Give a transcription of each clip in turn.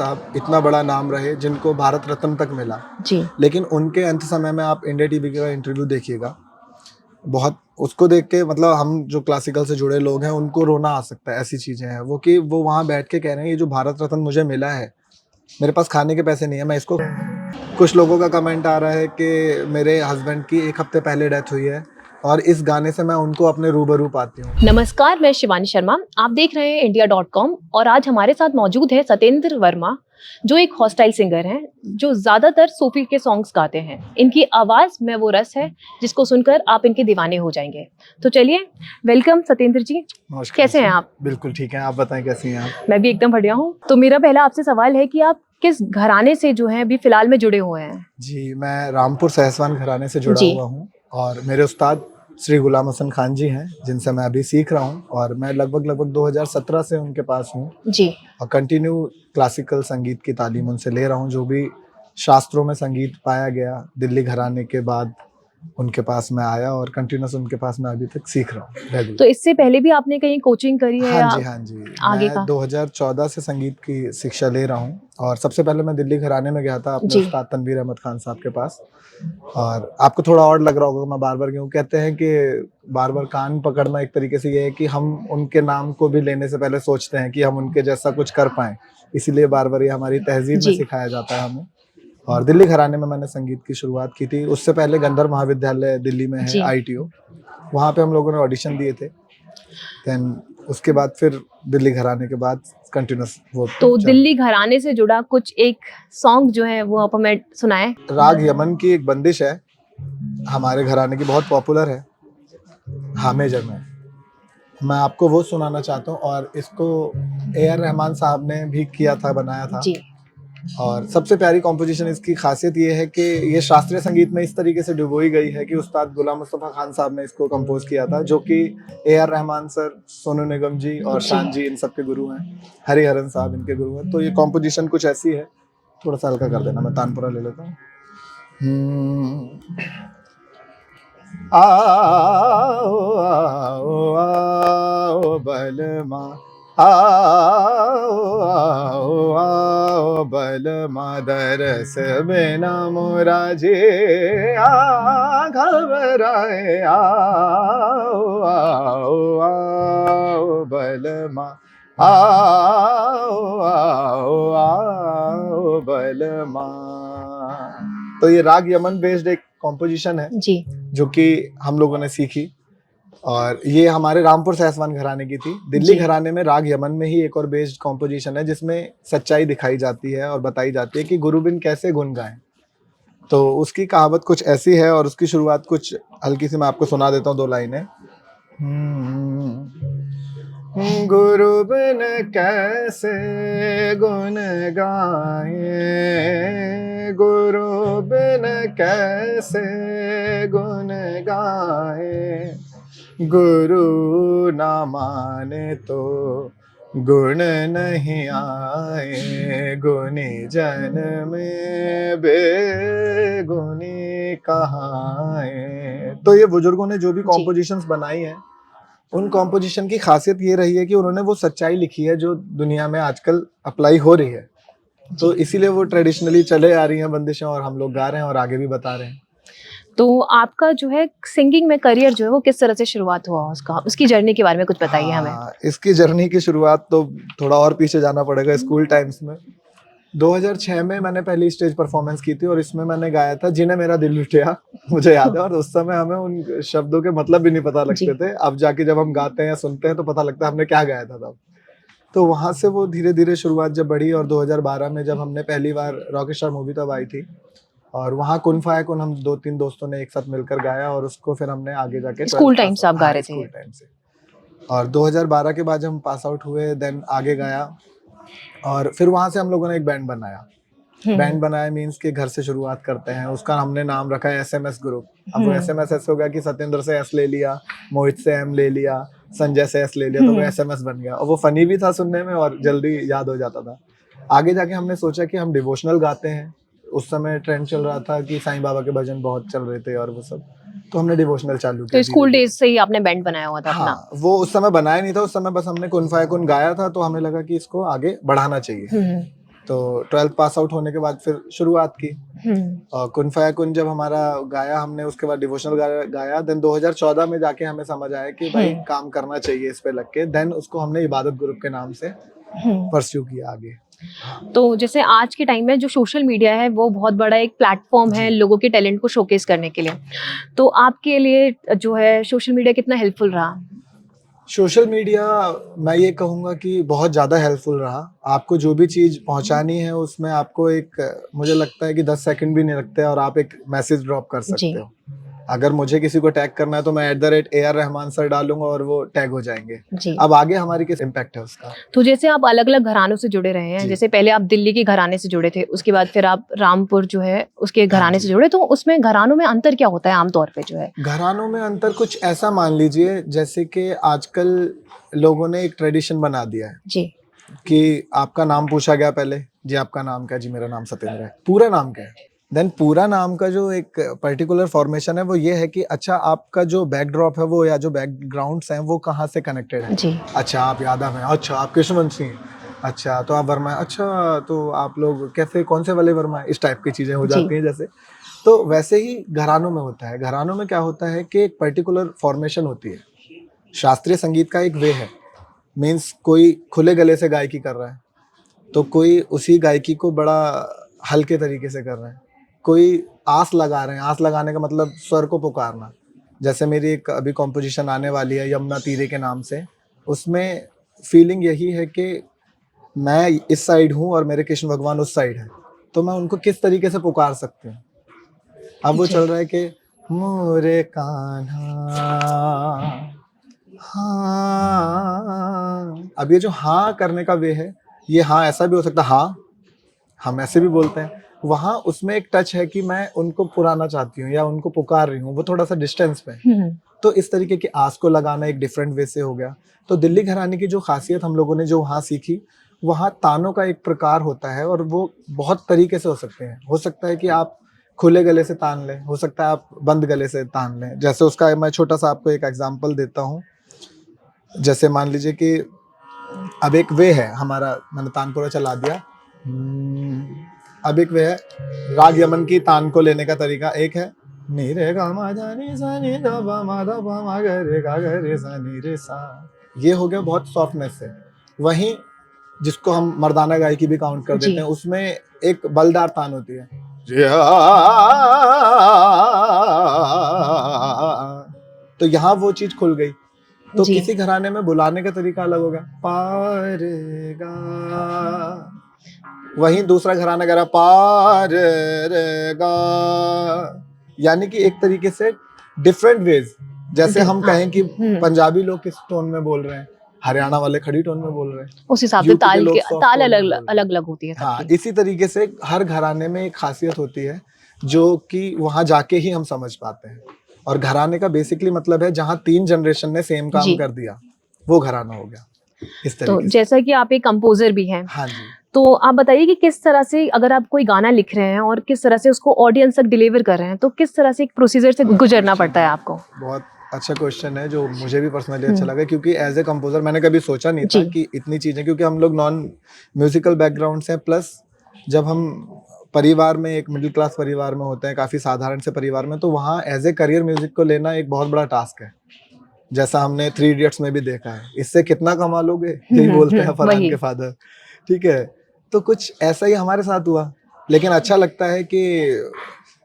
साहब इतना बड़ा नाम रहे जिनको भारत रत्न तक मिला। जी। लेकिन उनके अंत समय में आप इंडिया टीवी का इंटरव्यू देखिएगा, बहुत उसको देख के मतलब हम जो क्लासिकल से जुड़े लोग हैं उनको रोना आ सकता है। ऐसी चीजें हैं वो कि वो वहाँ बैठ के कह रहे हैं ये जो भारत रत्न मुझे मिला है, मेरे पास खाने के पैसे नहीं है, मैं इसको। कुछ लोगों का कमेंट आ रहा है कि मेरे हस्बैंड की 1 हफ्ते पहले डेथ हुई है और इस गाने से मैं उनको अपने रूबरू पाती हूँ। नमस्कार, मैं शिवानी शर्मा। आप देख रहे हैं India.com और आज हमारे साथ मौजूद है सत्येंद्र वर्मा, जो एक हॉस्टाइल सिंगर हैं, जो ज्यादातर सूफी के सॉन्ग्स गाते हैं। इनकी आवाज में वो रस है जिसको सुनकर आप इनके दीवाने हो जाएंगे। तो चलिए, वेलकम सत्येंद्र जी। कैसे हैं आप? बिल्कुल ठीक है, आप बताएं कैसी हैं आप? मैं भी एकदम बढ़िया हूँ। तो मेरा पहला आपसे सवाल है कि आप किस घराने से जो है अभी फिलहाल में जुड़े हुए हैं? जी, मैं रामपुर सहसवान घराने से जुड़ा जी। हुआ हूँ और मेरे उस्ताद श्री गुलाम हसन खान जी हैं, जिनसे मैं अभी सीख रहा हूँ और मैं लगभग 2017 से उनके पास हूँ जी। और कंटिन्यू क्लासिकल संगीत की तालीम उनसे ले रहा हूँ। जो भी शास्त्रों में संगीत पाया गया दिल्ली घराने के बाद उनके पास मैं आया और कंटिन्यूस उनके पास मैं अभी तक सीख रहा हूँ रेगुलर। तो इससे पहले भी आपने कहीं कोचिंग करी है? हाँ जी, आगे मैं का? 2014 से संगीत की शिक्षा ले रहा हूँ और सबसे पहले मैं दिल्ली घराने में गया था अपने जी। उस्ताद तनवीर अहमद खान साहब के पास। और आपको थोड़ा और लग रहा होगा मैं बार-बार क्यों कहते हैं कि बार-बार कान पकड़ना एक तरीके से ये है कि हम उनके नाम को भी लेने से पहले सोचते हैं कि हम उनके जैसा कुछ कर पाएँ। इसीलिए बार-बार ये हमारी तहज़ीब में जी। सिखाया जाता है हमें। और दिल्ली घराने में मैंने संगीत की शुरुआत की थी। उससे पहले गंधर्व महाविद्यालय दिल्ली में है, जी। आईटीओ, वहाँ पे हम लोगों ने ऑडिशन दिए थे। देन उसके बाद फिर दिल्ली घराने के बाद कंटिन्यूस वो तो चल। दिल्ली घराने से जुड़ा कुछ एक सॉन्ग जो है वो आप हमें सुनाएं। राग यमन की एक बंदिश है, हमारे घराने की बहुत पॉपुलर है, हामे जमे। मैं आपको वो सुनाना चाहता हूँ और इसको ए.आर. रहमान साहब ने भी किया था, बनाया था। जी। और सबसे प्यारी कॉम्पोजिशन इसकी खासियत ये है कि ये शास्त्रीय संगीत में इस तरीके से डुबोई गई है कि उस्ताद गुलाम मुस्तफा खान साहब ने इसको कंपोज किया था, जो कि ए.आर. रहमान सर, सोनू निगम जी और शान जी इन सब के गुरु हैं। हरिहरन साहब इनके गुरु हैं। तो ये कॉम्पोजिशन कुछ ऐसी है, थोड़ा सा हल्का कर देना, मैं तानपुरा ले लेता हूँ। आओ आओ आओ बलमा, आओ आओ आओ बलमा, दरस बिना मोरा जी घबराए, आओ आओ आओ बलमा, आओ आओ आओ बलमा। तो ये राग यमन बेस्ड एक कॉम्पोजिशन है जी। जो कि हम लोगों ने सीखी और ये हमारे रामपुर सहसवान घराने की थी। दिल्ली जी। घराने में राग यमन में ही एक और बेस्ड कॉम्पोजिशन है जिसमें सच्चाई दिखाई जाती है और बताई जाती है कि गुरु बिन कैसे गुन गाएं। तो उसकी कहावत कुछ ऐसी है और उसकी शुरुआत कुछ हल्की सी मैं आपको सुना देता हूँ, 2 लाइनें। गुरु बिन कैसे गुन गाए, गुरु बिन कैसे गुन गाए, गुरु ना माने तो गुण नहीं आए, गुनी जन में बेगुनी कहाए। तो ये बुजुर्गों ने जो भी कॉम्पोजिशंस बनाई हैं, उन कॉम्पोजिशन की खासियत ये रही है कि उन्होंने वो सच्चाई लिखी है जो दुनिया में आजकल अप्लाई हो रही है। तो इसीलिए वो ट्रेडिशनली चले आ रही हैं बंदिशें और हम लोग गा रहे हैं और आगे भी बता रहे हैं। तो आपका जो है सिंगिंग में करियर जो है वो किस तरह से शुरुआत हुआ उसका, उसकी जर्नी के बारे में कुछ बताइए हमें। इसकी जर्नी की शुरुआत तो थोड़ा और पीछे जाना पड़ेगा, स्कूल टाइम्स में। 2006 में मैंने पहली स्टेज परफॉर्मेंस की थी और इसमें मैंने गाया था जिन्हें मेरा दिल लुटिया, मुझे याद है। और उस समय हमें उन शब्दों के मतलब भी नहीं पता लगते थे। अब जाके जब हम गाते हैं या सुनते हैं तो पता लगता है हमने क्या गाया था तब। तो वहां से वो धीरे धीरे शुरुआत जब बढ़ी और 2012 में जब हमने पहली बार रॉकेस्टार मूवी तब आई थी और वहाँ कुन फाया कुन हम 2-3 दोस्तों ने एक साथ मिलकर गाया और उसको फिर हमने आगे जाके स्कूल टाइम से आप गा रहे थे? स्कूल टाइम से। और 2012 के बाद जब हम पास आउट हुए देन आगे गाया और फिर वहां से हम लोगों ने एक बैंड बनाया। बैंड बनाया मीन्स के घर से शुरुआत करते हैं, उसका हमने नाम रखा है SMS ग्रुप। अब वो SMS ऐसे हो गया कि सत्येंद्र से S ले लिया, मोहित से M ले लिया, संजय से S ले लिया, तो वो SMS बन गया और वो फनी भी था सुनने में और जल्दी याद हो जाता था। आगे जाके हमने सोचा कि हम डिवोशनल गाते हैं। उस समय ट्रेंड चल रहा था कि साईं बाबा के भजन बहुत चल रहे थे और वो सब, तो हमने डिवोशनल चालू किया। तो स्कूल डेज से ही आपने बैंड बनाया हुआ था अपना? हाँ, वो उस समय बनाया नहीं था, उस समय बस हमने कुन फाया कुन गाया था, तो हमें लगा कि इसको आगे बढ़ाना चाहिए। तो 12th पास आउट होने के बाद फिर शुरुआत की। और कुन फाया कुन जब हमारा गाया हमने, उसके बाद डिवोशनल गाया, देन 2014 में जाके हमें समझ आया कि भाई काम करना चाहिए इस पे लग के, देन उसको हमने इबादत ग्रुप के नाम से परस्यू किया आगे। तो जैसे आज के टाइम में जो सोशल मीडिया है वो बहुत बड़ा एक प्लेटफॉर्म है लोगों के टैलेंट को शोकेस करने के लिए, तो आपके लिए जो है सोशल मीडिया कितना हेल्पफुल रहा? सोशल मीडिया मैं ये कहूँगा कि बहुत ज़्यादा हेल्पफुल रहा। आपको जो भी चीज़ पहुँचानी है उसमें आपको एक, मुझे लगता है कि 10 सेकंड भी नहीं लगते और आप एक मैसेज ड्रॉप कर सकते हो। अगर मुझे किसी को टैग करना है तो मैं @AR रहमान सर डालूंगा और वो टैग हो जाएंगे जी। अब आगे हमारी किस इम्पैक्ट है उसका। तो जैसे आप अलग अलग घरानों से जुड़े रहे हैं, जैसे पहले आप दिल्ली के घराने से जुड़े थे, उसके बाद फिर आप रामपुर जो है उसके घराने से जुड़े, तो उसमें घरानों में अंतर क्या होता है आमतौर पे? जो है घरानों में अंतर कुछ ऐसा मान लीजिए जैसे कि आजकल लोगों ने एक ट्रेडिशन बना दिया है जी, कि आपका नाम पूछा गया पहले, जी आपका नाम क्या है? जी मेरा नाम सत्येंद्र है। पूरा नाम क्या है? देन पूरा नाम का जो एक पर्टिकुलर फॉर्मेशन है वो ये है कि अच्छा आपका जो बैकड्रॉप है वो, या जो बैकग्राउंड्स हैं वो कहाँ से कनेक्टेड है जी। अच्छा आप यादव हैं, अच्छा आप कृष्णवंशी हैं, अच्छा तो आप वर्मा हैं, अच्छा तो आप लोग कैसे, कौन से वाले वर्मा है, इस टाइप की चीजें हो जाती हैं जैसे। तो वैसे ही घरानों में होता है। घरानों में क्या होता है कि एक पर्टिकुलर फॉर्मेशन होती है। शास्त्रीय संगीत का एक वे है, मीन्स कोई खुले गले से गायकी कर रहा है तो कोई उसी गायकी को बड़ा हल्के तरीके से कर रहा है, कोई आस लगा रहे हैं। आस लगाने का मतलब स्वर को पुकारना। जैसे मेरी एक अभी कॉम्पोजिशन आने वाली है यमुना तीरे के नाम से, उसमें फीलिंग यही है कि मैं इस साइड हूँ और मेरे कृष्ण भगवान उस साइड है, तो मैं उनको किस तरीके से पुकार सकती हूँ। अब वो चल रहा है कि मोरे कान्हा हाँ। अब ये जो हाँ करने का वे है, ये हाँ ऐसा भी हो सकता है, हाँ हम ऐसे भी बोलते हैं। वहां उसमें एक टच है कि मैं उनको पुराना चाहती हूँ या उनको पुकार रही हूँ, वो थोड़ा सा डिस्टेंस पे। तो इस तरीके की आस को लगाना एक डिफरेंट वे से हो गया। तो दिल्ली घराने की जो खासियत हम लोगों ने जो वहाँ सीखी, वहाँ तानों का एक प्रकार होता है और वो बहुत तरीके से हो सकते हैं। हो सकता है कि आप खुले गले से तान लें, हो सकता है आप बंद गले से तान लें। जैसे उसका मैं छोटा सा आपको एक एग्जाम्पल देता हूँ। जैसे मान लीजिए कि अब एक वे है हमारा, मैंने तान पूरा चला दिया। अब एक वे है राग यमन की तान को लेने का तरीका। एक है नी रे गा मा धा नी सा नी धा बा मा धा बा मा ग रे गा ग रे सा नी रे सा, ये हो गया बहुत सॉफ्टनेस से। वहीं जिसको हम मर्दाना गायकी भी काउंट कर देते हैं, उसमें एक बलदार तान होती है। तो यहाँ वो चीज खुल गई। तो किसी घराने में बुलाने का तरीका अलग होगा, पारेगा। वहीं दूसरा घराना गा रहा पारेगा, यानी कि एक तरीके से डिफरेंट वेज। जैसे हम कहें कि पंजाबी लोग किस टोन में बोल रहे हैं, हरियाणा वाले खड़ी टोन में बोल रहे हैं, उस हिसाब से ताल अलग अलग होती है। हाँ, इसी तरीके से हर घराने में एक खासियत होती है जो कि वहां जाके ही हम समझ पाते हैं। और घराने का बेसिकली मतलब है जहाँ 3 जनरेशन ने सेम काम कर दिया, वो घराना हो गया। इस तरीके तो जैसा कि आप एक कंपोजर भी हैं, हाँ जी, तो आप बताइए कि किस तरह से अगर आप कोई गाना लिख रहे हैं और किस तरह से उसको ऑडियंस तक डिलीवर कर रहे हैं, तो किस तरह से एक प्रोसीजर से गुजरना पड़ता है आपको? बहुत अच्छा क्वेश्चन है जो मुझे भी पर्सनली अच्छा लगा, क्योंकि एज ए कंपोजर मैंने कभी सोचा नहीं था कि इतनी चीजें, क्योंकि हम लोग नॉन म्यूजिकल बैकग्राउंड से, प्लस जब हम परिवार में एक मिडिल क्लास परिवार में होते हैं, काफी साधारण से परिवार में, तो वहाँ एज ए करियर म्यूजिक को लेना एक बहुत बड़ा टास्क है। जैसा हमने 3 इडियट्स में भी देखा है, इससे कितना कमा लोगे, यही बोलते हैं फरहान के फादर। ठीक है, तो कुछ ऐसा ही हमारे साथ हुआ। लेकिन अच्छा लगता है कि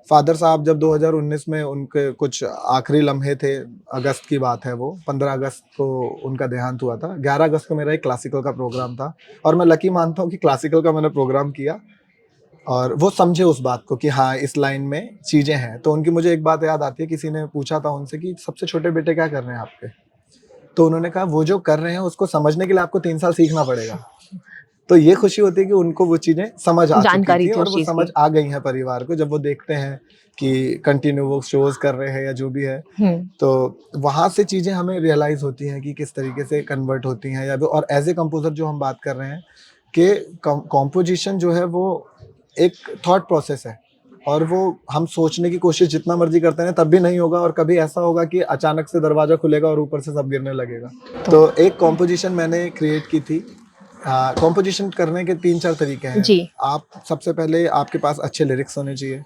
फादर साहब जब 2019 में उनके कुछ आखिरी लम्हे थे, अगस्त की बात है वो, 15 अगस्त को उनका देहांत हुआ था। 11 अगस्त को मेरा एक क्लासिकल का प्रोग्राम था और मैं लकी मानता हूँ कि क्लासिकल का मैंने प्रोग्राम किया और वो समझे उस बात को कि हाँ इस लाइन में चीजें हैं। तो उनकी मुझे एक बात याद आती है, किसी ने पूछा था उनसे कि सबसे छोटे बेटे क्या कर रहे हैं आपके, तो उन्होंने कहा वो जो कर रहे हैं उसको समझने के लिए आपको 3 साल सीखना पड़ेगा। तो ये खुशी होती है कि उनको वो चीजें समझ आ चुकी थी और वो समझ आ गई हैं परिवार को। जब वो देखते हैं कि कंटिन्यू वो शोज कर रहे हैं या जो भी है, तो वहां से चीजें हमें रियलाइज होती हैं कि किस तरीके से कन्वर्ट होती हैं। या और एज ए कंपोजर जो हम बात कर रहे हैं कि कॉम्पोजिशन जो है वो एक थॉट प्रोसेस है और वो हम सोचने की कोशिश जितना मर्जी करते हैं तब भी नहीं होगा, और कभी ऐसा होगा कि अचानक से दरवाजा खुलेगा और ऊपर से सब गिरने लगेगा। तो एक कॉम्पोजिशन मैंने क्रिएट की थी कॉम्पोजिशन करने के 3-4 तरीके हैं। जी। आप सबसे पहले आपके पास अच्छे लिरिक्स होने चाहिए।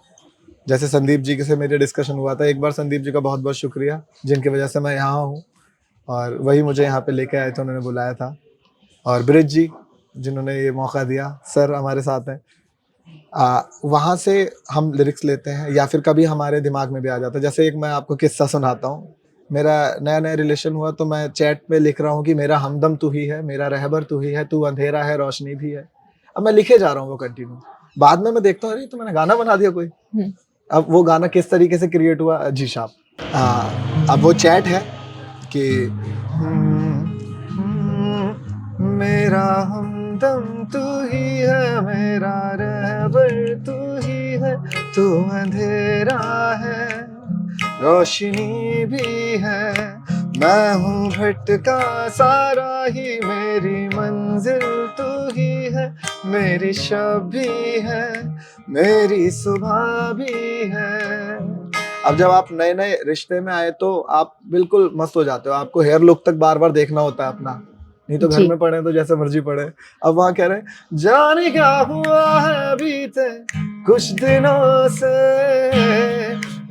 जैसे संदीप जी के से मेरे डिस्कशन हुआ था, एक बार संदीप जी का बहुत बहुत शुक्रिया, जिनकी वजह से मैं यहाँ हूँ और वही मुझे यहाँ पे लेके आए थे, उन्होंने बुलाया था। और ब्रिज जी जिन्होंने ये मौका दिया, सर हमारे साथ हैं। वहाँ से हम लिरिक्स लेते हैं या फिर कभी हमारे दिमाग में भी आ जाता है। जैसे एक मैं आपको किस्सा सुनाता हूँ। मेरा नया-नया रिलेशन हुआ तो मैं चैट पे लिख रहा हूँ कि मेरा हमदम तू ही है, मेरा रहबर तू ही है, तू अंधेरा है रोशनी भी है। अब मैं लिखे जा रहा हूँ वो कंटिन्यू। बाद में मैं देखता हूँ अरे! तो मैंने गाना बना दिया कोई। हुँ। अब वो गाना किस तरीके से क्रिएट हुआ जी साहब। अब वो चैट है कि मेरा हमदम तू ही है, मेरा रहबर तू ही है, तू अंधेरा है रोशनी भी है, मैं हूँ भटका सारा ही, मेरी मंजिल तू ही है, मेरी शब भी है, मेरी सुबह भी है। अब जब आप नए-नए रिश्ते में आए तो आप बिल्कुल मस्त हो जाते हो। आपको हेयर लुक तक बार-बार देखना होता है अपना। नहीं तो घर जी। में पड़े तो जैसे मर्जी पड़े। अब वहाँ कह रहे हैं जाने क्या हुआ है बीते कुछ दिनों से,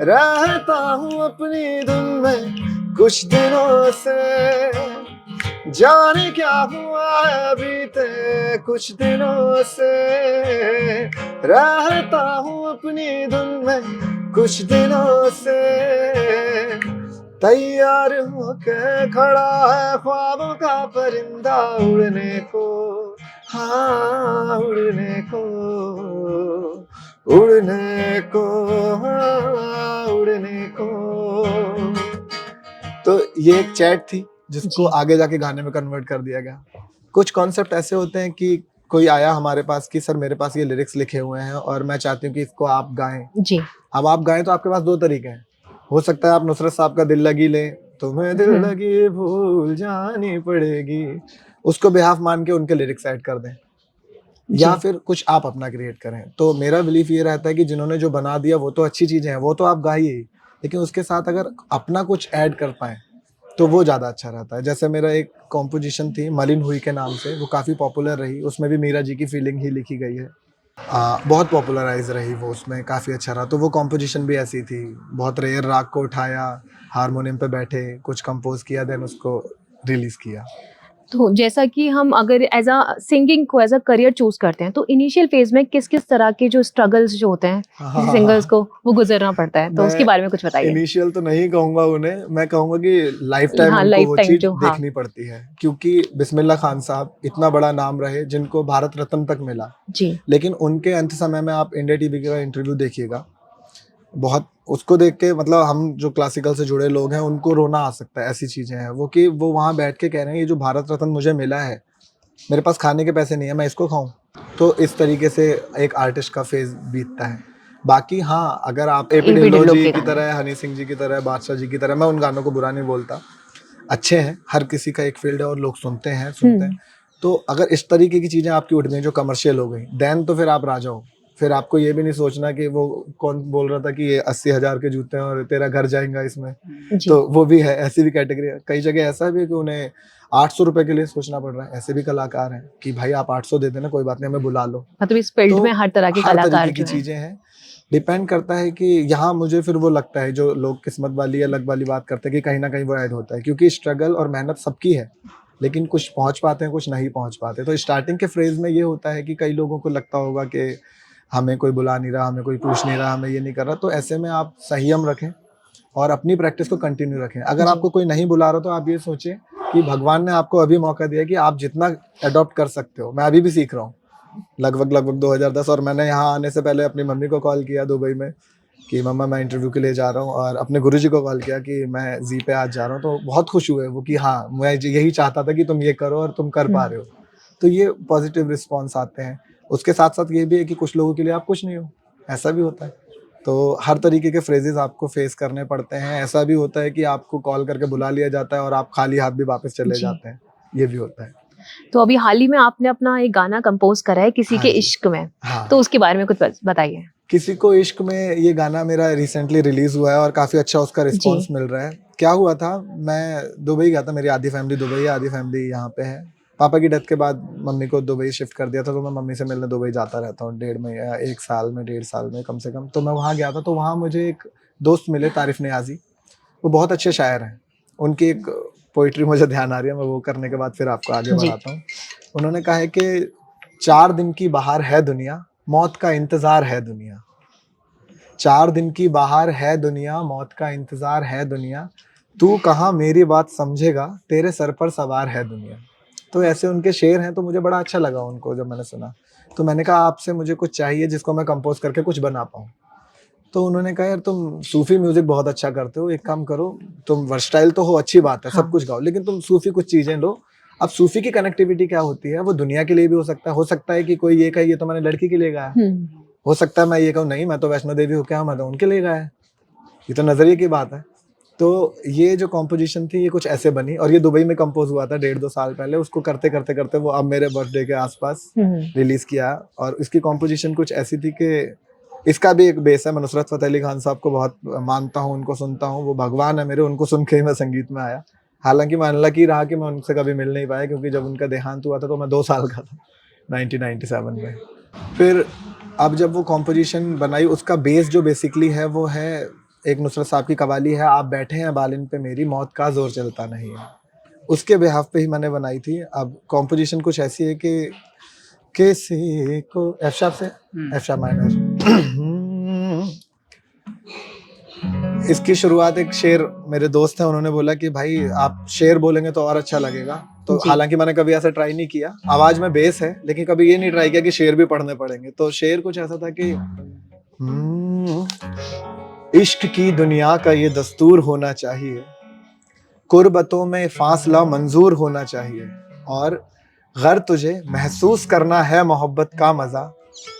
रहता हूँ अपनी धुन में कुछ दिनों से, जाने क्या हुआ है बीते कुछ दिनों से, रहता हूँ अपनी धुन में कुछ दिनों से, तैयार होके खड़ा है ख्वाबों का परिंदा उड़ने को, हाँ उड़ने को, उड़ने को, हाँ उड़ने को। तो ये एक चैट थी जिसको जी। आगे जाके गाने में कन्वर्ट कर दिया गया। कुछ कॉन्सेप्ट ऐसे होते हैं कि कोई आया हमारे पास कि सर मेरे पास ये लिरिक्स लिखे हुए हैं और मैं चाहती हूँ कि इसको आप गाएं। जी। अब आप गाएं तो आपके पास 2 तरीके हैं। हो सकता है आप नुसरत साहब का दिल लगी लें, तुम्हें दिल लगी भूल जानी पड़ेगी, उसको बेहाफ मान के उनके लिरिक्स ऐड कर दें, या जी। फिर कुछ आप अपना क्रिएट करें। तो मेरा बिलीफ ये रहता है कि जिन्होंने जो बना दिया वो तो अच्छी चीजें हैं, वो तो आप गाइए ही, लेकिन उसके साथ अगर अपना कुछ ऐड कर पाएं तो वो ज़्यादा अच्छा रहता है। जैसे मेरा एक कॉम्पोजिशन थी मलिन हुई के नाम से, वो काफ़ी पॉपुलर रही, उसमें भी मीरा जी की फीलिंग ही लिखी गई है। बहुत पॉपुलराइज़ रही वो, उसमें काफ़ी अच्छा रहा। तो वो कॉम्पोजिशन भी ऐसी थी, बहुत रेयर राग को उठाया, हारमोनियम पे बैठे, कुछ कंपोज़ किया, देन उसको रिलीज़ किया। तो जैसा कि हम अगर एज़ अ सिंगिंग को एज़ अ करियर चूज़ करते हैं, तो इनिशियल फ़ेज़ में किस-किस तरह के जो स्ट्रगल्स जो होते हैं, किसी सिंगर्स को वो गुज़रना पड़ता है? तो उसके मैं बारे में कुछ बताइए। इनिशियल तो नहीं कहूँगा उन्हें, मैं कहूँगा कि लाइफ़ टाइम हाँ, उनको लाइफ वो टाइम चीज़ जो हाँ। देखनी पड़ती है। क्योंकि बिस्मिल्लाह खान साहब इतना बड़ा नाम रहे, जिनको भारत रत्न तक मिला। जी। लेकिन उनके अंत समय में आप इंडिया टीवी का इंटरव्यू देखिएगा, बहुत उसको देख के मतलब हम जो क्लासिकल से जुड़े लोग हैं उनको रोना आ सकता है, ऐसी चीज़ें हैं वो कि वो वहाँ बैठ के कह रहे हैं ये जो भारत रत्न मुझे मिला है, मेरे पास खाने के पैसे नहीं है, मैं इसको खाऊँ? तो इस तरीके से एक आर्टिस्ट का फेज़ बीतता है। बाकी हाँ, अगर आप एपी एपी ढिल्लों ढिल्लों जी के की गाने। तरह, हनी सिंह जी की तरह, बादशाह जी की तरह, मैं उन गानों को बुरा नहीं बोलता, अच्छे हैं, हर किसी का एक फ़ील्ड है और लोग सुनते हैं। तो अगर इस तरीके की चीज़ें आपकी उठ गई जो कमर्शियल हो गई, देन तो फिर आप राजा हो। फिर आपको ये भी नहीं सोचना कि वो कौन बोल रहा था कि ये 80,000 के जूते हैं और तेरा घर जाएगा इसमें। जी। तो वो भी है, ऐसी भी कैटेगरी है। कई जगह ऐसा भी है कि उन्हें 800 रुपए के लिए सोचना पड़ रहा है। ऐसे भी कलाकार हैं कि भाई आप 800 दे देना, कोई बात नहीं, हमें बुला लो। मतलब इस फ़ील्ड तो में हर तरह के हर कलाकार तरीके की जो हैं। चीज़ें हैं। डिपेंड करता है कि यहाँ मुझे फिर वो लगता है जो लोग किस्मत वाली या लक वाली बात करते हैं कि कहीं न कहीं वो ऐड होता है। क्योंकि स्ट्रगल और मेहनत सबकी है, लेकिन कुछ पहुँच पाते हैं, कुछ नहीं पहुँच पाते। तो स्टार्टिंग के फ़ेज़ में ये होता है कि कई लोगों को लगता होगा कि हमें कोई बुला नहीं रहा, हमें कोई पूछ नहीं रहा, हमें ये नहीं कर रहा। तो ऐसे में आप संयम रखें और अपनी प्रैक्टिस को कंटिन्यू रखें। अगर जी। आपको कोई नहीं बुला रहा तो आप ये सोचें कि भगवान ने आपको अभी मौका दिया है कि आप जितना एडॉप्ट कर सकते हो। मैं अभी भी सीख रहा हूँ, लगभग 2010, और मैंने यहाँ आने से पहले अपनी मम्मी को कॉल किया दुबई में कि मम्मा मैं इंटरव्यू के लिए जा रहा हूँ, और अपने गुरुजी को कॉल किया कि मैं ज़ी पे आज जा रहा हूँ। तो बहुत खुश हुए वो कि हाँ, मैं यही चाहता था कि तुम ये करो और तुम कर पा रहे हो। तो ये पॉजिटिव रिस्पॉन्स आते हैं। उसके साथ-साथ ये भी है कि कुछ लोगों के लिए आप कुछ नहीं हो, ऐसा भी होता है। तो हर तरीके के फ्रेजेज़ आपको फेस करने पड़ते हैं। ऐसा भी होता है कि आपको कॉल करके बुला लिया जाता है और आप खाली हाथ भी वापस चले जी। जाते हैं। ये भी होता है। तो अभी हाल ही में आपने अपना एक गाना कंपोज़ करा है किसी हाँ के जी। इश्क में, हाँ। तो उसके बारे में कुछ बताइए? किसी को इश्क में ये गाना मेरा रिसेंटली रिलीज़ हुआ है और काफ़ी अच्छा उसका जी। रिस्पॉन्स मिल रहा है। क्या हुआ था, मैं दुबई गया था, मेरी आधी फैमिली दुबई है, आधी फैमिली यहाँ पे है। पापा की डेथ के बाद मम्मी को दुबई शिफ्ट कर दिया था, तो मैं मम्मी से मिलने दुबई जाता रहता हूँ 1 साल में 1.5 साल में कम से कम। तो मैं वहाँ गया था, तो वहाँ मुझे एक दोस्त मिले, तारिफ नियाजी। वो बहुत अच्छे शायर हैं। उनकी एक पोइट्री मुझे ध्यान आ रही है, मैं वो करने के बाद फिर आपको आगे जी। बढ़ाता हूँ। उन्होंने कहा है कि 4 दिन की बहार है दुनिया, मौत का इंतजार है दुनिया। 4 दिन की बहार है दुनिया, मौत का इंतजार है दुनिया। तू कहाँ मेरी बात समझेगा, तेरे सर पर सवार है दुनिया। तो ऐसे उनके शेर हैं, तो मुझे बड़ा अच्छा लगा उनको जब मैंने सुना। तो मैंने कहा आपसे मुझे कुछ चाहिए जिसको मैं कंपोज करके कुछ बना पाऊँ। तो उन्होंने कहा यार तुम सूफी म्यूजिक बहुत अच्छा करते हो, एक काम करो, तुम वर्सटाइल तो हो, अच्छी बात है, सब हाँ। कुछ गाओ, लेकिन तुम सूफी कुछ चीजें लो। अब सूफी की कनेक्टिविटी क्या होती है, वो दुनिया के लिए भी हो सकता है कि कोई ये कहे ये तो मैंने लड़की के लिए गाया, हो सकता है मैं ये कहूँ नहीं मैं तो वैष्णो देवी होके आया, मैं तो उनके लिए गाया। ये तो नजरिए की बात है। तो ये जो कॉम्पोजिशन थी ये कुछ ऐसे बनी, और ये दुबई में कंपोज हुआ था 1.5-2 साल पहले। उसको करते करते करते वो अब मेरे बर्थडे के आसपास रिलीज किया। और इसकी कॉम्पोजिशन कुछ ऐसी थी कि इसका भी एक बेस है। मैं नुसरत फतेह अली खान साहब को बहुत मानता हूँ, उनको सुनता हूँ, वो भगवान है मेरे, उनको सुन के ही मैं संगीत में आया। हालांकि मैं अनलकी रहा कि मैं उनसे कभी मिल नहीं पाया, क्योंकि जब उनका देहांत हुआ था तो मैं 2 साल का था, 1997 में। फिर अब जब वो कॉम्पोजिशन बनाई, उसका बेस जो बेसिकली है वो है एक नुसरत साहब की कवाली है, आप बैठे हैं बालिन पे मेरी, मौत का जोर चलता नहीं है। उसके बिहाफ पे ही मैंने बनाई थी। अब कॉम्पोजिशन कुछ ऐसी है कि किसी को एफ शार्प से एफ शार्प माइनर। इसकी शुरुआत एक शेर, मेरे दोस्त हैं उन्होंने बोला कि भाई आप शेर बोलेंगे तो और अच्छा लगेगा। तो जी। हालांकि मैंने कभी ऐसा ट्राई नहीं किया, आवाज में बेस है, लेकिन कभी ये नहीं ट्राई किया कि शेर भी पढ़ने पड़ेंगे। तो शेर कुछ ऐसा था कि इश्क की दुनिया का ये दस्तूर होना चाहिए, कुर्बतों में फासला मंजूर होना चाहिए, और गर तुझे महसूस करना है मोहब्बत का मजा,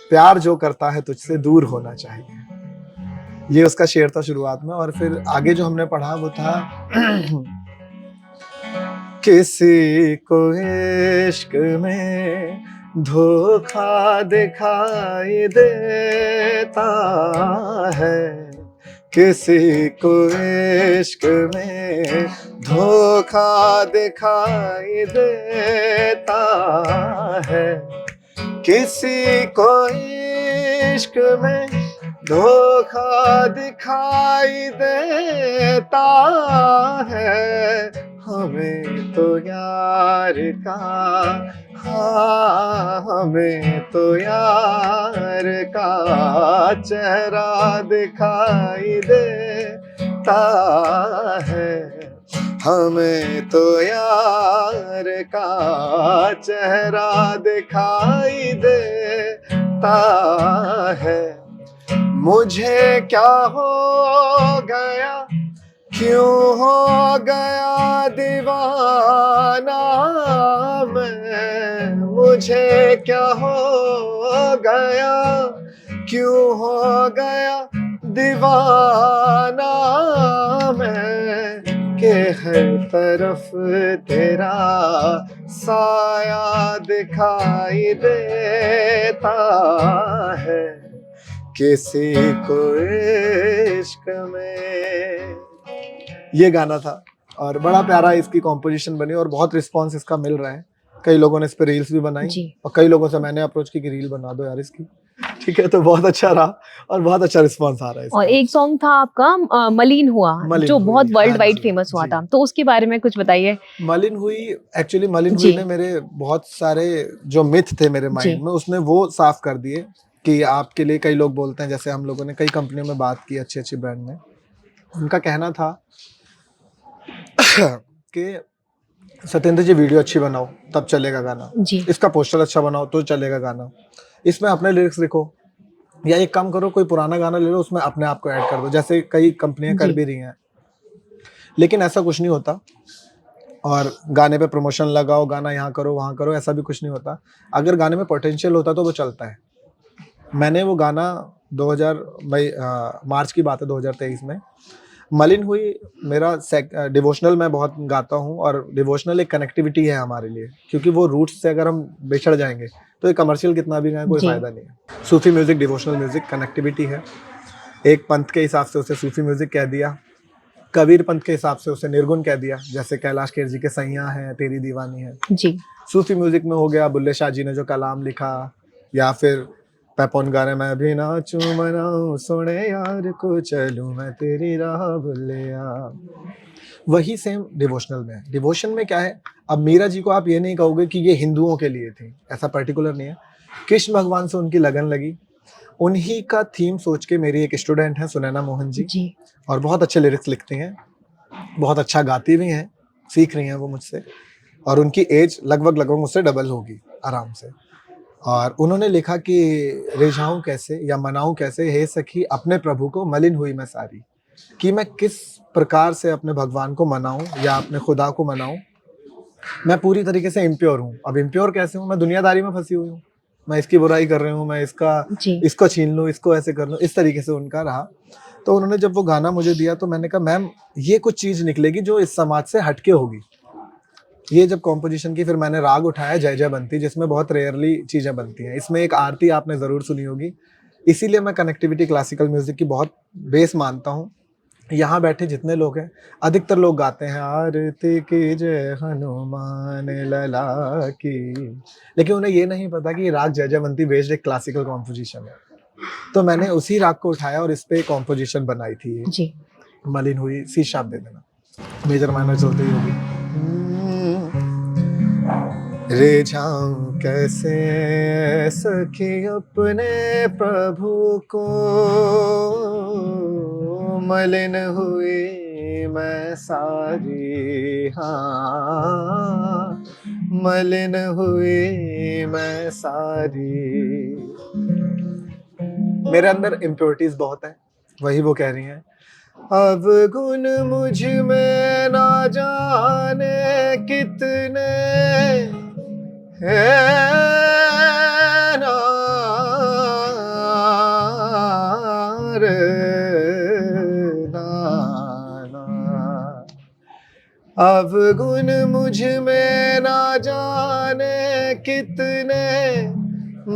प्यार जो करता है तुझसे दूर होना चाहिए। ये उसका शेर था शुरुआत में। और फिर आगे जो हमने पढ़ा वो था किसी को इश्क में धोखा दिखाई देता है, किसी को इश्क में धोखा दिखाई देता है, किसी को इश्क में धोखा दिखाई देता है, हमें तो यार का, हाँ हमें तो यार का चेहरा दिखाई देता है, हमें तो यार का चेहरा दिखाई देता है। मुझे क्या हो गया, क्यों हो गया दीवाना मैं, मुझे क्या हो गया, क्यों हो गया दीवाना मैं, कि हर तरफ तेरा साया दिखाई देता है, किसी को इश्क में। ये गाना था और बड़ा प्यारा इसकी कॉम्पोजिशन बनी और बहुत रिस्पांस इसका मिल रहा है। कई लोगों ने इस पे रील्स भी बनाई और कई लोगों से मैंने अप्रोच की कि रील बना दो यार इसकी, ठीक है। तो बहुत अच्छा रहा और बहुत अच्छा रिस्पांस आ रहा है इसका। और एक सॉन्ग था आपका मलिन हुआ, जो बहुत वर्ल्ड वाइड फेमस हुआ था, तो उसके बारे में कुछ बताइए। मलिन हुई, एक्चुअली मलिन हुई ने मेरे बहुत सारे जो मिथ थे मेरे माइंड में, उसने वो साफ कर दिए कि आपके लिए कई लोग बोलते हैं, जैसे हम लोगों ने कई कंपनियों में बात की अच्छी अच्छी ब्रांड में, उनका कहना था कि सत्येंद्र जी वीडियो अच्छी बनाओ तब चलेगा गाना, इसका पोस्टर अच्छा बनाओ तो चलेगा गाना, इसमें अपने लिरिक्स लिखो, या एक काम करो कोई पुराना गाना ले लो उसमें अपने आप को ऐड कर दो, जैसे कई कंपनियां कर भी रही हैं। लेकिन ऐसा कुछ नहीं होता, और गाने पे प्रमोशन लगाओ, गाना यहाँ करो वहाँ करो, ऐसा भी कुछ नहीं होता। अगर गाने में पोटेंशियल होता तो वो चलता है। मैंने वो गाना 2000 मार्च की बात है 2023 में, मलिन हुई मेरा डिवोशनल मैं बहुत गाता हूँ, और डिवोशनल एक कनेक्टिविटी है हमारे लिए, क्योंकि वो रूट्स से अगर हम बिछड़ जाएंगे तो ये कमर्शियल कितना भी गाए कोई फायदा नहीं है। सूफी म्यूजिक, डिवोशनल म्यूजिक कनेक्टिविटी है, एक पंथ के हिसाब से उसे सूफी म्यूजिक कह दिया। कबीर पंथ के हिसाब से उसे निर्गुण कह दिया, जैसे कैलाश खेर जी के सैयां हैं, तेरी दीवानी है। जी। सूफी म्यूजिक में हो गया बुल्ले शाह जी ने जो कलाम लिखा, या फिर पेपॉन गा रहे मैं भी नाचूं मनाऊं सोने यार को चलूं मैं तेरी राह बुल्लिया। वही सेम डिवोशनल में है। डिवोशन में क्या है, अब मीरा जी को आप ये नहीं कहोगे कि ये हिंदुओं के लिए थी, ऐसा पर्टिकुलर नहीं है। कृष्ण भगवान से उनकी लगन लगी, उन्हीं का थीम सोच के मेरी एक स्टूडेंट है सुनैना मोहन जी, जी। और बहुत अच्छे लिरिक्स लिखती हैं, बहुत अच्छा गाती भी हैं, सीख रही हैं वो मुझसे, और उनकी एज लगभग मुझसे डबल होगी आराम से। और उन्होंने लिखा कि रिझाऊं कैसे या मनाऊं कैसे हे सखी अपने प्रभु को मलिन हुई मैं सारी, कि मैं किस प्रकार से अपने भगवान को मनाऊं या अपने खुदा को मनाऊं। मैं पूरी तरीके से इम्प्योर हूँ। अब इम्प्योर कैसे हूँ, मैं दुनियादारी में फंसी हुई हूँ, मैं इसकी बुराई कर रही हूँ, मैं जी। इसको छीन लूँ, इसको ऐसे कर लूँ, इस तरीके से उनका रहा। तो उन्होंने जब वो गाना मुझे दिया तो मैंने कहा मैम ये कुछ चीज़ निकलेगी जो इस समाज से हटके होगी। ये जब कॉम्पोजिशन की, फिर मैंने राग उठाया जय जय बनती, जिसमें बहुत रेयरली चीज़ें बनती हैं। इसमें एक आरती आपने ज़रूर सुनी होगी, इसीलिए मैं कनेक्टिविटी क्लासिकल म्यूजिक की बहुत बेस मानता हूँ। यहाँ बैठे जितने लोग हैं, अधिकतर लोग गाते हैं आरती की जय हनुमान लला की, लेकिन उन्हें ये नहीं पता कि ये राग जय जयवंती बेस्ड एक क्लासिकल कॉम्पोजिशन है। तो मैंने उसी राग को उठाया और इस पे कॉम्पोजिशन बनाई थी ये। जी। मलिन हुई, सी शार्प दे देना, मेजर माइनर चलते ही होगी। रे जाऊं कैसे सखी अपने प्रभु को मलिन हुई मैं सारी, हाँ मलिन हुई मैं सारी। मेरे अंदर इम्प्योरिटीज बहुत है, वही वो कह रही हैं। अब गुण मुझ में ना जाने कितने अब गुण मुझ में ना जाने कितने,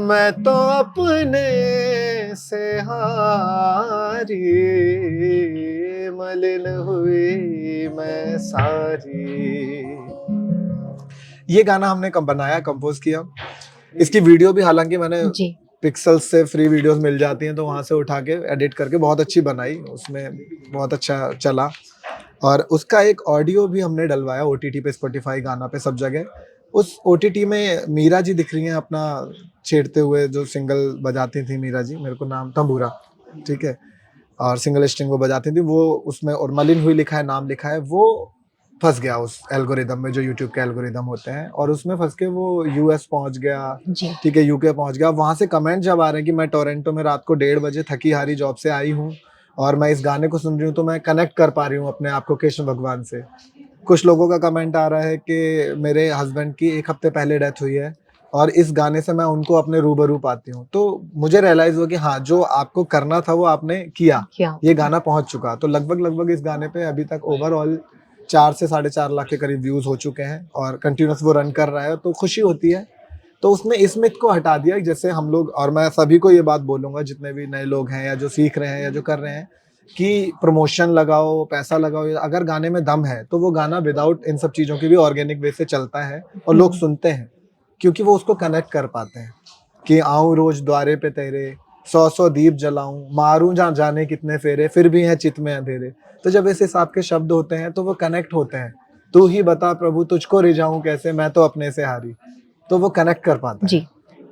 मैं तो अपने से हारी, मलिन हुई मैं सारी। ये गाना हमने कब बनाया, कंपोज किया। इसकी वीडियो भी हालांकि मैंने पिक्सेल्स से फ्री वीडियोस मिल जाती हैं तो वहाँ से उठा के एडिट करके बहुत अच्छी बनाई, उसमें बहुत अच्छा चला। और उसका एक ऑडियो भी हमने डलवाया OTT पे, स्पॉटिफाई, गाना पे, सब जगह। उस OTT में मीरा जी दिख रही हैं अपना छेड़ते हुए, जो सिंगल बजाती थी मीरा जी, मेरे को नाम तंबूरा, ठीक है, और सिंगल स्ट्रिंग वो बजाती थी वो उसमें, और मलिन हुई लिखा है, नाम लिखा है। वो फंस गया उस एल्गोरिदम में, जो यूट्यूब के एल्गोरिदम होते हैं, और उसमें फंस के वो US पहुंच गया, ठीक है, UK पहुंच गया। वहां से कमेंट जब आ रहे हैं कि मैं टोरंटो में रात को 1:30 बजे थकी हारी जॉब से आई हूँ और मैं इस गाने को सुन रही हूँ, तो मैं कनेक्ट कर पा रही हूँ अपने आप को कृष्ण भगवान से। कुछ लोगों का कमेंट आ रहा है कि मेरे हस्बैंड की 1 हफ्ते पहले डेथ हुई है और इस गाने से मैं उनको अपने रूबरू पाती हूँ। तो मुझे रियलाइज हुआ कि हाँ, जो आपको करना था वो आपने किया, ये गाना पहुंच चुका। तो लगभग इस गाने पे अभी तक ओवरऑल 4 से 4.5 लाख के करीब व्यूज हो चुके हैं और कंटिन्यूस वो रन कर रहा है, तो खुशी होती है। तो उसने इस मिथ को हटा दिया, जैसे हम लोग, और मैं सभी को ये बात बोलूंगा जितने भी नए लोग हैं या जो सीख रहे हैं या जो कर रहे हैं, कि प्रमोशन लगाओ, पैसा लगाओ, अगर गाने में दम है तो वो गाना विदाउट इन सब चीज़ों की भी ऑर्गेनिक वे से चलता है और लोग सुनते हैं, क्योंकि वो उसको कनेक्ट कर पाते हैं। कि आऊं रोज द्वारे पे तेरे, 100 दीप जलाऊं, मारूं जहाँ जाने कितने फेरे, फिर भी हैं चित में अंधेरे। तो जब इस हिसाब के शब्द होते हैं तो वो कनेक्ट होते हैं। तू ही बता प्रभु तुझको रिझाऊं कैसे, मैं तो अपने से हारी, तो वो कनेक्ट कर पाता है। जी।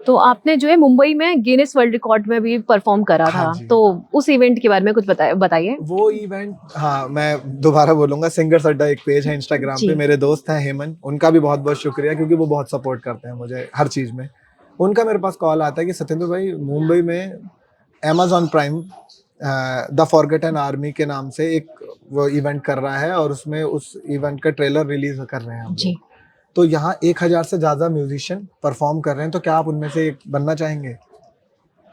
तो आपने जो है मुंबई में गिनीज वर्ल्ड रिकॉर्ड में भी परफॉर्म करा था, तो उस इवेंट के बारे में कुछ बताइए। वो इवेंट, हाँ, मैं दोबारा बोलूंगा, सिंगर्स अड्डा एक पेज है इंस्टाग्राम पे, मेरे दोस्त हैं हेमन, उनका भी बहुत बहुत शुक्रिया, क्योंकि वो बहुत सपोर्ट करते हैं मुझे हर चीज में। उनका मेरे पास कॉल आता है कि सत्येंद्र भाई, मुंबई में Amazon prime the forgotten army के नाम से एक वो इवेंट कर रहा है और उसमें उस इवेंट का ट्रेलर रिलीज कर रहे हैं हम लोग। तो यहाँ 1000 से ज्यादा म्यूजिशियन परफॉर्म कर रहे हैं, तो क्या आप उनमें से एक बनना चाहेंगे?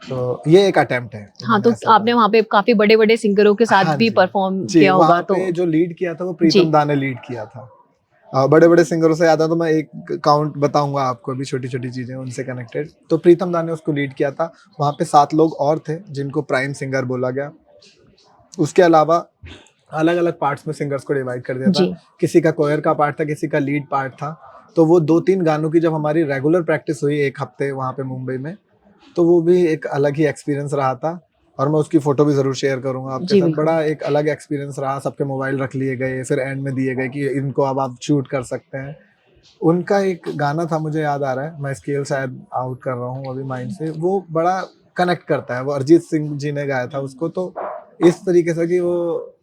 तो ये एक अटेम्प्ट है। हाँ, तो आपने वहाँ पे काफी बड़े बड़े सिंगरों के साथ भी परफॉर्म किया होगा। तो जो लीड किया था वो प्रीतम दा ने लीड किया था। बड़े बड़े सिंगरों से याद है तो मैं एक काउंट बताऊंगा आपको, अभी छोटी छोटी चीजें उनसे कनेक्टेड। तो प्रीतम दा ने उसको लीड किया था। वहाँ पे 7 लोग और थे जिनको प्राइम सिंगर बोला गया। उसके अलावा अलग अलग पार्ट्स में सिंगर्स को डिवाइड कर दिया जी। था। किसी का कोयर का पार्ट था, किसी का लीड पार्ट था। तो वो 2-3 गानों की जब हमारी रेगुलर प्रैक्टिस हुई 1 हफ्ते वहाँ पे मुंबई में, तो वो भी एक अलग ही एक्सपीरियंस रहा था और मैं उसकी फोटो भी ज़रूर शेयर करूँगा आपके जी, साथ। बिल्कुल। बड़ा एक अलग एक्सपीरियंस रहा, सबके मोबाइल रख लिए गए, फिर एंड में दिए गए कि इनको अब आप शूट कर सकते हैं। उनका एक गाना था, मुझे याद आ रहा है, मैं स्केल शायद आउट कर रहा हूँ अभी माइंड से, वो बड़ा कनेक्ट करता है। वो अरिजीत सिंह जी ने गाया था उसको, तो इस तरीके से कि वो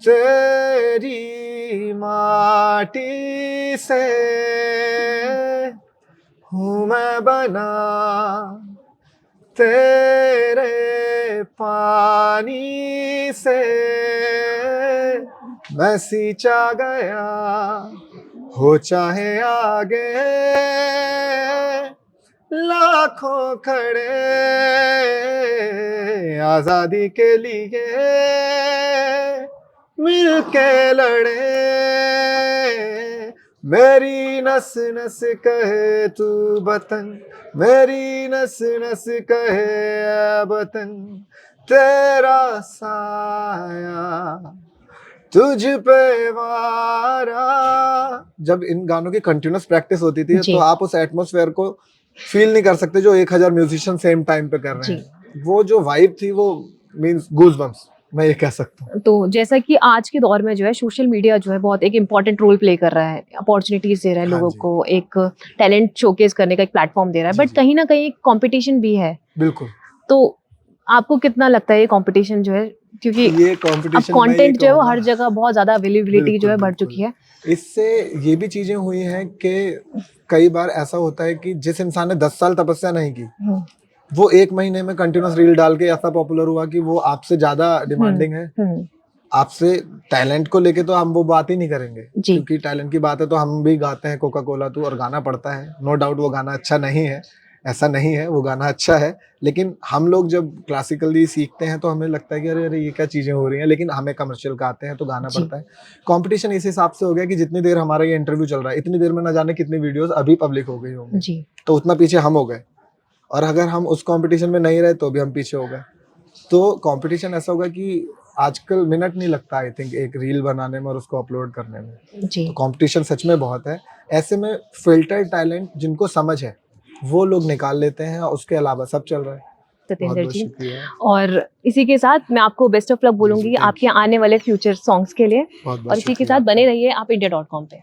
तेरी माटी से हूँ मैं बना, तेरे पानी से मैं सींचा गया, हो चाहे आगे लाखों खड़े आजादी के लिए मिलके लड़े, मेरी नस नस कहे तू वतन, मेरी नस नस कहे ऐ वतन, तेरा साया तुझ पे वारा। जब इन गानों की कंटिन्यूअस प्रैक्टिस होती थी जी। तो आप उस एटमॉस्फेयर को फील नहीं कर सकते जो 1000 म्यूजिशियन सेम टाइम पे कर रहे जी। हैं। वो जो वाइब थी वो मींस गूज़बम्प्स, मैं ये कह सकता हूँ। तो जैसा कि आज के दौर में जो है सोशल मीडिया जो है बहुत एक इम्पॉर्टेंट रोल प्ले कर रहा है, अपॉर्चुनिटीज दे रहा है हाँ लोगों जी। को, एक टैलेंट शोकेस करने का एक प्लेटफॉर्म दे रहा है, जी, बट जी। कहीं ना कहीं कंपटीशन भी है। बिल्कुल। तो आपको कितना लगता है ये कंपटीशन जो है, क्योंकि ये अब कंपटीशन मैं ये कंटेंट जो है वो कहूँगा, हर जगह बहुत ज्यादा अवेलेबिलिटी जो बिल्कुल, है बढ़ बिल्कुल। चुकी है। इससे ये भी चीज़ें हुई हैं कि कई बार ऐसा होता है कि जिस इंसान ने 10 साल तपस्या नहीं की, हम्म, वो 1 महीने में कंटिन्यूअस रील डाल के ऐसा पॉपुलर हुआ कि वो आपसे ज़्यादा डिमांडिंग है। हम्म, आपसे टैलेंट को लेके तो हम वो बात ही नहीं करेंगे, जी। क्योंकि टैलेंट की बात है तो हम भी गाते हैं कोका कोला तू, और गाना पड़ता है। नो डाउट वो गाना अच्छा नहीं है, ऐसा नहीं है, वो गाना अच्छा है। लेकिन हम लोग जब क्लासिकली सीखते हैं तो हमें लगता है कि अरे अरे ये क्या चीज़ें हो रही हैं, लेकिन हमें कमर्शियल गाते हैं तो गाना जी। पड़ता है। कंपटीशन इस हिसाब से हो गया कि जितनी देर हमारा ये इंटरव्यू चल रहा है, इतनी देर में ना जाने कितनी वीडियोस अभी पब्लिक हो गई होंगी, जी। तो उतना पीछे हम हो गए। और अगर हम उस कंपटीशन में नहीं रहे तो भी हम पीछे हो गए। तो कंपटीशन ऐसा होगा कि आजकल मिनट नहीं लगता आई थिंक एक रील बनाने में और उसको अपलोड करने में। जी। तो कंपटीशन सच में बहुत है। ऐसे में फिल्टर टैलेंट जिनको समझ है वो लोग निकाल लेते हैं, और उसके अलावा सब चल रहा है। बहुत सतेंद्र बहुत जी, शुक्रिया। और इसी के साथ मैं आपको बेस्ट ऑफ लक जी, बोलूंगी जी, thank आपके आने वाले फ्यूचर सॉन्ग्स के लिए, बहुत बहुत और इसी के शुक्रिया साथ आपका। बने रहिए आप India.com पे।